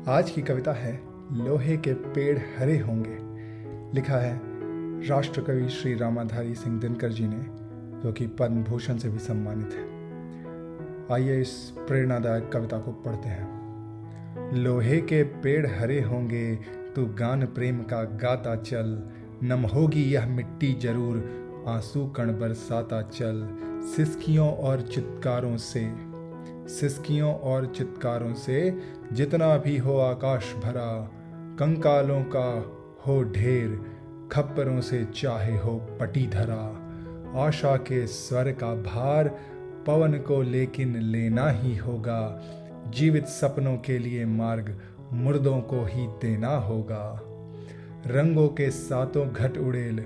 आज की कविता है लोहे के पेड़ हरे होंगे। लिखा है राष्ट्रकवि श्री रामाधारी सिंह दिनकर जी ने, जो कि पद्म भूषण से भी सम्मानित है। आइए इस प्रेरणादायक कविता को पढ़ते हैं। लोहे के पेड़ हरे होंगे, तू गान प्रेम का गाता चल। नम होगी यह मिट्टी जरूर, आंसू कण बरसाता चल। सिसकियों और चित्कारों से जितना भी हो आकाश भरा। कंकालों का हो ढेर, खप्परों से चाहे हो पटी धरा। आशा के स्वर का भार पवन को लेकिन लेना ही होगा। जीवित सपनों के लिए मार्ग मुर्दों को ही देना होगा। रंगों के सातों घट उड़ेल,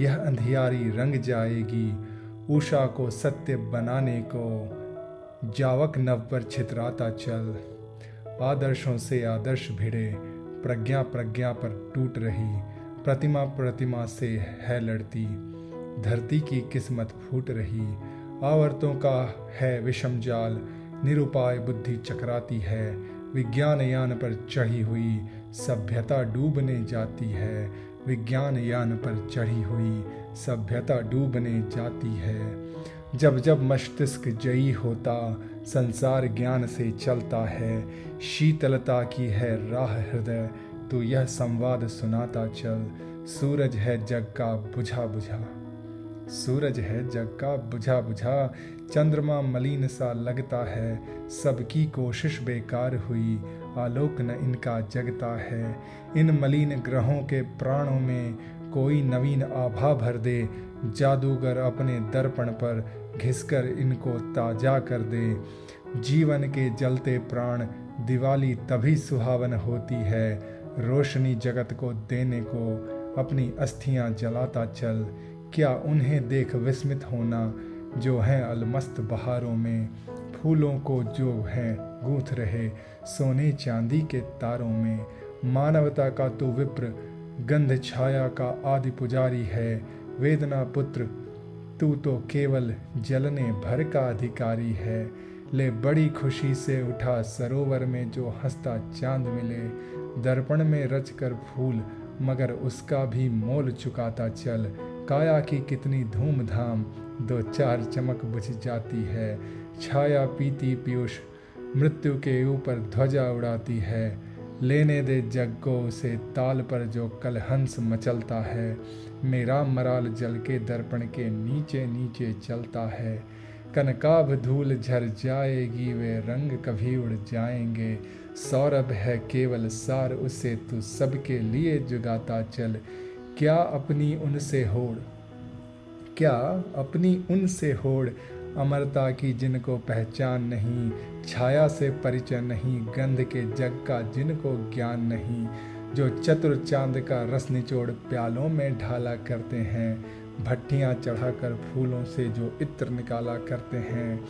यह अंधियारी रंग जाएगी। उषा को सत्य बनाने को जावक नव पर छितराता चल। आदर्शों से आदर्श भिड़े, प्रज्ञा प्रज्ञा पर टूट रही। प्रतिमा से है लड़ती, धरती की किस्मत फूट रही। आवर्तों का है विषम जाल, निरुपाय बुद्धि चकराती है। विज्ञान यान पर चढ़ी हुई सभ्यता डूबने जाती है। विज्ञान यान पर चढ़ी हुई सभ्यता डूबने जाती है। जब जब मस्तिष्क जयी होता, संसार ज्ञान से चलता है। शीतलता की है राह हृदय, तो यह संवाद सुनाता चल। सूरज है जग का बुझा बुझा। चंद्रमा मलिन सा लगता है, सबकी कोशिश बेकार हुई। आलोक न इनका जगता है। इन मलिन ग्रहों के प्राणों में कोई नवीन आभा भर दे। जादूगर अपने दर्पण पर घिसकर इनको ताजा कर दे। जीवन के जलते प्राण दिवाली तभी सुहावन होती है। रोशनी जगत को देने को अपनी अस्थियां जलाता चल। क्या उन्हें देख विस्मित होना, जो हैं अलमस्त बहारों में। फूलों को जो हैं गूंथ रहे, सोने चांदी के तारों में। मानवता का तो विप्र, गंध छाया का आदि पुजारी है। वेदना पुत्र तू तो केवल जलने भर का अधिकारी है। ले बड़ी खुशी से उठा सरोवर में जो हंसता चांद मिले। दर्पण में रच कर फूल, मगर उसका भी मोल चुकाता चल। काया की कितनी धूमधाम, दो चार चमक बुझ जाती है। छाया पीती पीयूष मृत्यु के ऊपर ध्वजा उड़ाती है। लेने दे जग को उसे ताल पर जो कल हंस मचलता है। मेरा मराल जल के दर्पण के नीचे नीचे चलता है। कनकाभ धूल झर जाएगी, वे रंग कभी उड़ जाएंगे। सौरभ है केवल सार, उसे तू सबके लिए जुगाता चल। क्या अपनी उनसे होड़, अमरता की जिनको पहचान नहीं। छाया से परिचय नहीं, गंध के जग का जिनको ज्ञान नहीं। जो चतुर चांद का रस निचोड़ प्यालों में ढाला करते हैं। भट्टियां चढ़ाकर फूलों से जो इत्र निकाला करते हैं।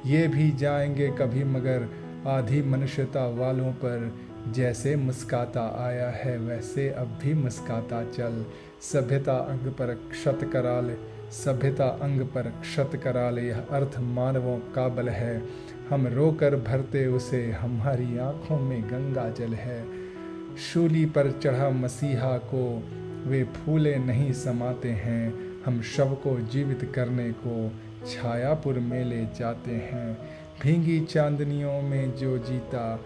ये भी जाएंगे कभी, मगर आधी मनुष्यता वालों पर जैसे मुस्काता आया है, वैसे अब भी मुस्काता चल। सभ्यता अंग पर क्षत कराल, यह अर्थ मानवों का बल है। हम रोकर भरते उसे, हमारी आंखों में गंगा जल है। शूली पर चढ़ा मसीहा को वे फूले नहीं समाते हैं। हम शव को जीवित करने को छायापुर में ले जाते हैं। भींगी चांदनियों में जो जीता,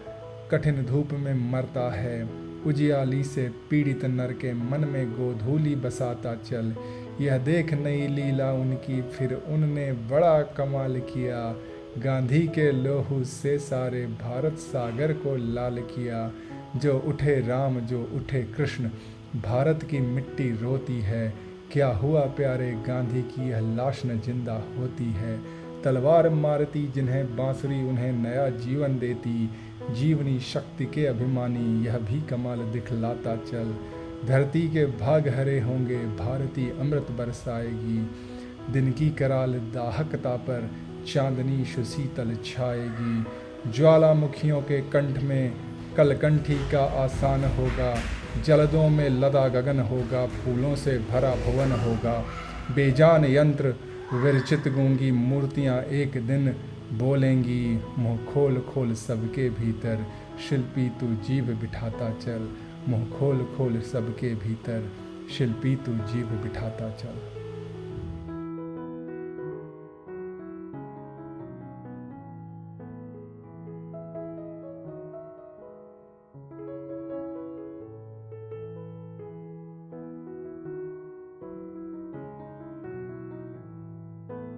कठिन धूप में मरता है। उजियाली से पीड़ित नर के मन में गोधूली बसाता चल। यह देख नई लीला उनकी, फिर उनने बड़ा कमाल किया। गांधी के लोहू से सारे भारत सागर को लाल किया। जो उठे राम, जो उठे कृष्ण, भारत की मिट्टी रोती है। क्या हुआ प्यारे गांधी की, यह लाश न जिंदा होती है। तलवार मारती जिन्हें बांसुरी, उन्हें नया जीवन देती। जीवनी शक्ति के अभिमानी, यह भी कमाल दिखलाता चल। धरती के भाग हरे होंगे, भारती अमृत बरसाएगी। दिन की कराल दाहकता पर चांदनी सुशीतल छाएगी। ज्वालामुखियों के कंठ में कलकंठी का आसान होगा। जलदों में लदा गगन होगा, फूलों से भरा भुवन होगा। बेजान यंत्र विरचित गूंगी मूर्तियां एक दिन बोलेंगी। मुँह खोल खोल सबके भीतर शिल्पी तू जीव बिठाता चल, मुँह खोल खोल सबके भीतर, शिल्पी तू जीव बिठाता चल।